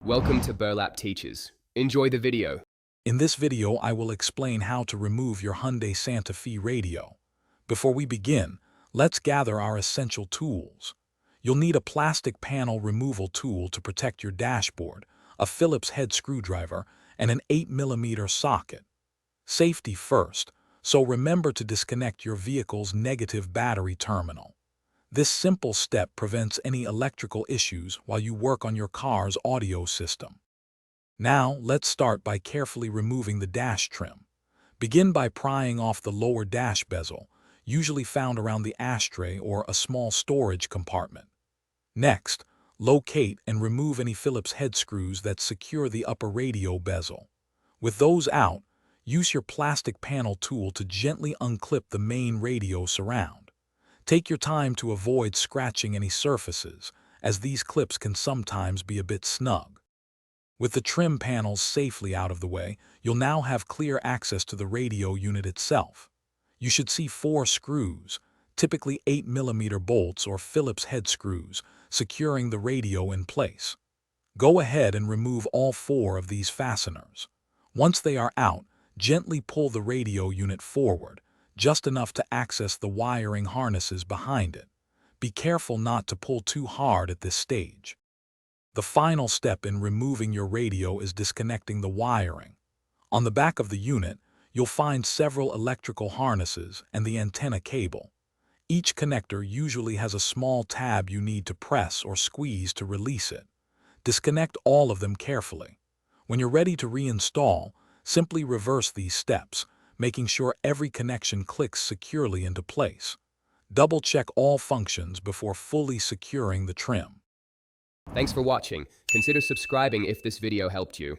Welcome to Burlap Teachers. Enjoy the video. In this video, I will explain how to remove your Hyundai Santa Fe radio. Before we begin, let's gather our essential tools. You'll need a plastic panel removal tool to protect your dashboard, a Phillips head screwdriver, and an 8mm socket. Safety first, so remember to disconnect your vehicle's negative battery terminal. This simple step prevents any electrical issues while you work on your car's audio system. Now, let's start by carefully removing the dash trim. Begin by prying off the lower dash bezel, usually found around the ashtray or a small storage compartment. Next, locate and remove any Phillips head screws that secure the upper radio bezel. With those out, use your plastic panel tool to gently unclip the main radio surround. Take your time to avoid scratching any surfaces, as these clips can sometimes be a bit snug. With the trim panels safely out of the way, you'll now have clear access to the radio unit itself. You should see 4 screws, typically 8mm bolts or Phillips head screws, securing the radio in place. Go ahead and remove all 4 of these fasteners. Once they are out, gently pull the radio unit forward, just enough to access the wiring harnesses behind it. Be careful not to pull too hard at this stage. The final step in removing your radio is disconnecting the wiring. On the back of the unit, you'll find several electrical harnesses and the antenna cable. Each connector usually has a small tab you need to press or squeeze to release it. Disconnect all of them carefully. When you're ready to reinstall, simply reverse these steps, making sure every connection clicks securely into place. Double-check all functions before fully securing the trim. Thanks for watching. Consider subscribing if this video helped you.